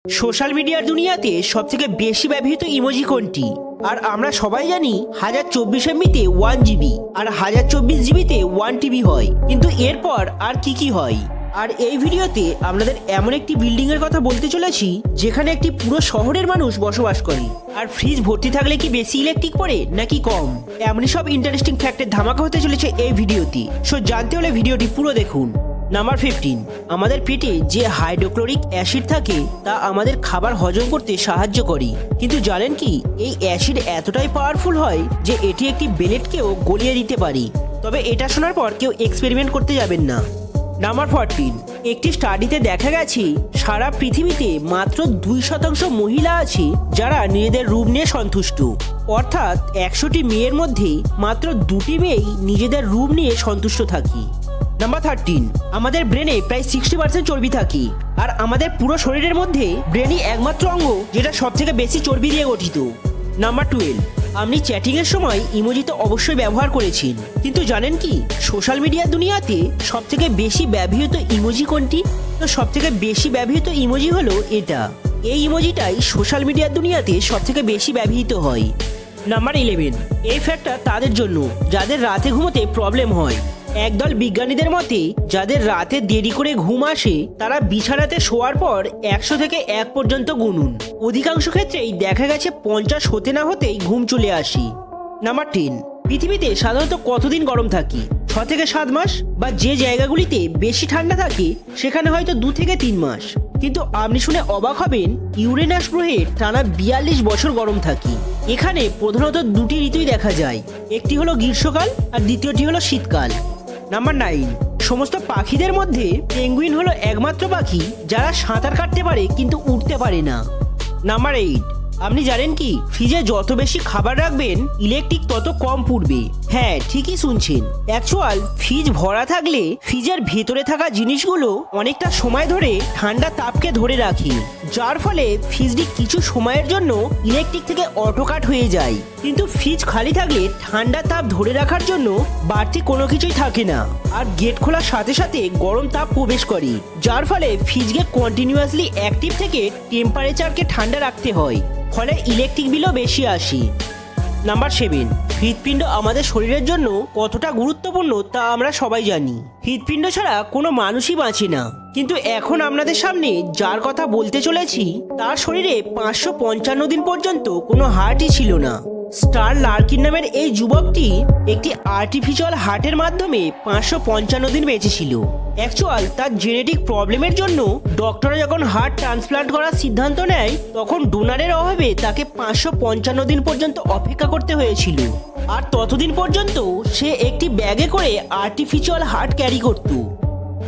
Social মিডিয়ার দুনিয়াতে সবথেকে বেশি ব্যবহৃত ইমোজি কোনটি? আর আমরা সবাই জানি 1024 এমবিতে 1 জিবি আর 1024 জিবিতে 1 TB হয়, কিন্তু এরপর আর কি হয়। আর এই ভিডিওতে আপনাদের এমন একটি বিল্ডিং এর কথা বলতে চলেছি যেখানে একটি পুরো শহরের মানুষ বসবাস করে। আর ফ্রিজ ভর্তি থাকলে কি বেশি ইলেকট্রিক পড়ে নাকি কম, এমনই সব ইন্টারেস্টিং ফ্যাক্টের ধামাকা হতে চলেছে এই ভিডিওতে। সো জানতে হলে ভিডিওটি পুরো দেখুন। নাম্বার 15, আমাদের পেটে যে হাইড্রোক্লোরিক অ্যাসিড থাকে তা আমাদের খাবার হজম করতে সাহায্য করে, কিন্তু জানেন কি এই অ্যাসিড এতটাই পাওয়ারফুল হয় যে এটি একটি বেলেটকেও গলিয়ে দিতে পারে। তবে এটা শোনার পর কেউ এক্সপেরিমেন্ট করতে যাবেন না। নাম্বার 14, একটি স্টাডিতে দেখা গেছে সারা পৃথিবীতে মাত্র 2% মহিলা আছে যারা নিজেদের রূপ নিয়ে সন্তুষ্ট। অর্থাৎ 100টি মেয়ের মধ্যে মাত্র 2টি মেয়েই নিজেদের রূপ নিয়ে সন্তুষ্ট থাকে। নাম্বার 13, আমাদের ব্রেনে প্রায় 60% চর্বি থাকে, আর আমাদের পুরো শরীরের মধ্যে ব্রেনই একমাত্র অঙ্গ যেটা সব থেকে বেশি চর্বি দিয়ে গঠিত। নাম্বার 12, আপনি চ্যাটিং এর সময় ইমোজি তো অবশ্যই ব্যবহার করেছেন, কিন্তু জানেন কি সোশ্যাল মিডিয়ার দুনিয়াতে সব থেকে বেশি ব্যবহৃত ইমোজি কোনটি? তো সব থেকে বেশি ব্যবহৃত ইমোজি হলো এটা। এই ইমোজিটাই সোশ্যাল মিডিয়ার দুনিয়াতে সব থেকে বেশি ব্যবহৃত হয়। নাম্বার 11, এই ফ্যাক্টটা তাদের জন্য যাদের রাতে ঘুমোতে প্রবলেম হয়। একদল বিজ্ঞানীদের মতে যাদের রাতে দেরি করে ঘুম আসে তারা বিছানাতে শোয়ার পর 100 থেকে 1 পর্যন্ত গুনুন। অধিকাংশ ক্ষেত্রেই দেখা গেছে 50 হতে না হতেই ঘুম চলে আসে। নাম্বার 10, পৃথিবীতে সাধারণত কতদিন গরম থাকে? 6 থেকে 7 মাস, বা যে জায়গাগুলিতে বেশি ঠান্ডা থাকে সেখানে হয়তো 2 থেকে 3 মাস। কিন্তু আপনি শুনে অবাক হবেন ইউরেনাস গ্রহে টানা 42 বছর গরম থাকে। এখানে প্রধানত 2টি ঋতুই দেখা যায়, একটি হলো গ্রীষ্মকাল আর দ্বিতীয়টি হলো শীতকাল। নাম্বার 9, সমস্ত পাখিদের মধ্যে পেঙ্গুইন হলো একমাত্র পাখি যারা সাঁতার কাটতে পারে কিন্তু উঠতে পারে না। নাম্বার 8, আপনি জানেন কি ফ্রিজে যত বেশি খাবার রাখবেন ইলেকট্রিক তত কম পুড়বে। হ্যাঁ, ঠিকই শুনছেন। অ্যাকচুয়াল ফ্রিজ ভরা থাকলে ফ্রিজের ভেতরে থাকা জিনিসগুলো অনেকটা সময় ধরে ঠান্ডা তাপকে ধরে রাখে, যার ফলে ফ্রিজটি কিছু সময়ের জন্য ইলেকট্রিক থেকে অটো কাট হয়ে যায়। কিন্তু ফ্রিজ খালি থাকলে ঠান্ডা তাপ ধরে রাখার জন্য বাড়তি কোনো কিছুই থাকে না, আর গেট খোলার সাথে সাথে গরম তাপ প্রবেশ করে, যার ফলে ফ্রিজকে কন্টিনিউয়াসলি অ্যাক্টিভ থেকে টেম্পারেচারকে ঠান্ডা রাখতে হয়, ফলে ইলেকট্রিক বিলও বেশি আসে। নাম্বার 7, হৃৎপিণ্ড আমাদের শরীরের জন্য কতটা গুরুত্বপূর্ণ তা আমরা সবাই জানি। হৃৎপিণ্ড ছাড়া কোনো মানুষই বাঁচে না, কিন্তু এখন আপনাদের সামনে যার কথা বলতে চলেছি তার শরীরে 555 দিন পর্যন্ত কোনো হার্টই ছিল না। স্টার লার্কিন নামের এই যুবকটি একটি আর্টিফিশিয়াল হার্টের মাধ্যমে 555 দিন বেঁচেছিল। অ্যাকচুয়াল তার জেনেটিক প্রবলেমের জন্য ডক্টররা যখন হার্ট ট্রান্সপ্লান্ট করার সিদ্ধান্ত নেয় তখন ডোনারের অভাবে তাকে 555 দিন পর্যন্ত অপেক্ষা করতে হয়েছিল, আর ততদিন পর্যন্ত সে একটি ব্যাগে করে আর্টিফিশিয়াল হার্ট ক্যারি করত।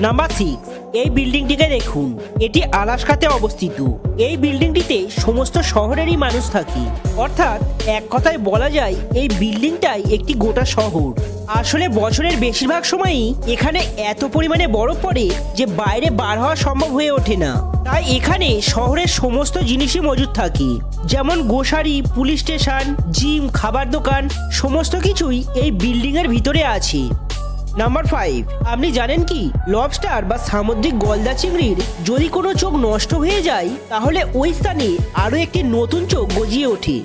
নাম্বার 6, এই বিল্ডিংটিকে দেখুন, এটি আলাস্কাতে অবস্থিত। এই বিল্ডিংটিতে সমস্ত শহরেরই মানুষ থাকে, অর্থাৎ এক কথায় বলা যায় এই বিল্ডিংটাই একটি গোটা শহর। আসলে বছরের বেশিরভাগ সময়ই এখানে এত পরিমাণে বরফ পড়ে যে বাইরে বার হওয়া সম্ভব হয়ে ওঠে না। তাই এখানে শহরের সমস্ত জিনিসই মজুদ থাকে, যেমন গোসারি, পুলিশ স্টেশন, জিম, খাবার দোকান, সমস্ত কিছুই এই বিল্ডিং এর ভিতরে আছে। নাম্বার 5, আপনি জানেন কি লবস্টার বা সামুদ্রিক গলদা চিংড়ির যদি কোনো চোখ নষ্ট হয়ে যায় তাহলে ওই স্থানে আরও একটি নতুন চোখ গজিয়ে ওঠে।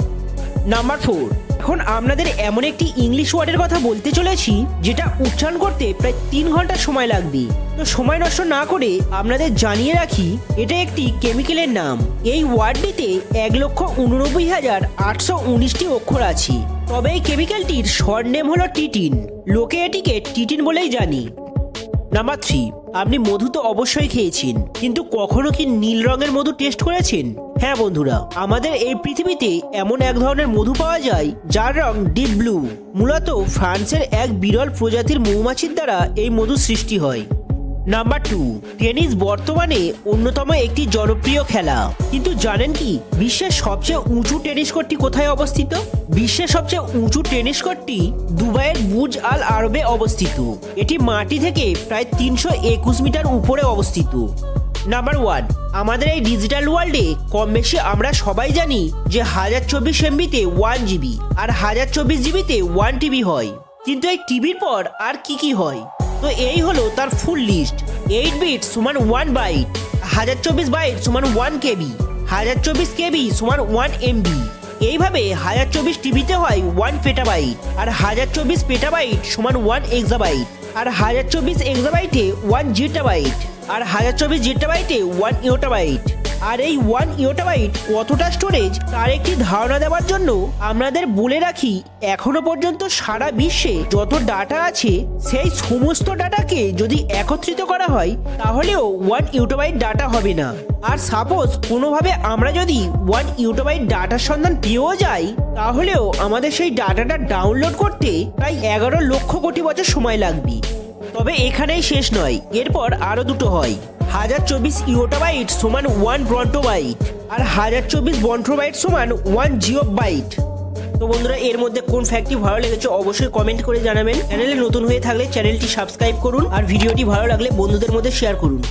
নাম্বার 4, এখন আপনাদের এমন একটি ইংলিশ ওয়ার্ডের কথা বলতে চলেছি যেটা উচ্চারণ করতে প্রায় 3 ঘন্টা সময় লাগবে। তো সময় নষ্ট না করে আপনাদের জানিয়ে রাখি এটা একটি কেমিক্যালের নাম। এই ওয়ার্ডটিতে 1,89,819টি অক্ষর আছে। তবে এই কেমিক্যালটির শর্ট নেম হলো টিটিন। লোকে এটিকে টিটিন বলেই জানি। নাম্বার 3, আপনি মধু তো অবশ্যই খেয়েছেন, কিন্তু কখনো কি নীল রঙের মধু টেস্ট করেছেন? হ্যাঁ বন্ধুরা, আমাদের এই পৃথিবীতে এমন এক ধরনের মধু পাওয়া যায় যার রং ডিপ ব্লু। মূলত ফ্রান্সের এক বিরল প্রজাতির মৌমাছির দ্বারা এই মধু সৃষ্টি হয়। নাম্বার 2, টেনিস বর্তমানে অন্যতম একটি জনপ্রিয় খেলা, কিন্তু জানেন কি বিশ্বের সবচেয়ে উঁচু টেনিস কোর্টটি কোথায় অবস্থিত? বিশ্বের সবচেয়ে উঁচু টেনিস কোর্টটি দুবাইয়ের বুর্জ আল আরবে অবস্থিত। এটি মাটি থেকে প্রায় 321 মিটার উপরে অবস্থিত। নাম্বার 1, আমাদের এই ডিজিটাল ওয়ার্ল্ডে কম বেশি আমরা সবাই জানি যে 1024 এমবিতে 1 জিবি আর 1024 জিবিতে 1 TB হয়, কিন্তু এই টিভির পর আর কি হয়? তো এই হলো তার ফুল লিস্ট। 8 বিট সমান 1 বাইট, 1024 বাইট সমান 1 KB, 1024 কেবি সমান 1 এমবি। এইভাবে 1024 টিবিতে হয় 1 পেটাবাইট, আর 1024 পেটাবাইট সমান 1 এক্সাবাইট, আর 1024 এক্সাবাইটে 1 জিটাবাইট, আর 1024 জিটাবাইটে 1 ইয়োটাবাইট। আর এই 1 ইয়োটাবাইট কতটা স্টোরেজ তার একটি ধারণা দেওয়ার জন্য আমাদের বলে রাখি, এখনো পর্যন্ত সারা বিশ্বে যত ডাটা আছে সেই সমস্ত ডাটাকে যদি একত্রিত করা হয় তাহলেও 1 ইয়োটাবাইট ডাটা হবে না। আর সাপোজ কোনোভাবে আমরা যদি 1 ইয়োটাবাইট ডাটার সন্ধান পেয়েও যাই তাহলেও আমাদের সেই ডাটাটা ডাউনলোড করতে প্রায় 11 লক্ষ কোটি বছর সময় লাগবে। তবে এখানেই শেষ নয়, এরপর আরো দুটো হয়। 1024 ইয়োটাবাইট সমান 1 ব্রন্টোবাইট, আর 1024 ব্রন্টোবাইট সমান 1 জিওবাইট। তো বন্ধুরা, এর মধ্যে কোন ফ্যাক্টটি ভালো লেগেছে অবশ্যই কমেন্ট করে জানাবেন। চ্যানেলে নতুন হয়ে থাকলে চ্যানেলটি সাবস্ক্রাইব করুন, আর ভিডিওটি ভালো লাগলে বন্ধুদের মধ্যে শেয়ার করুন।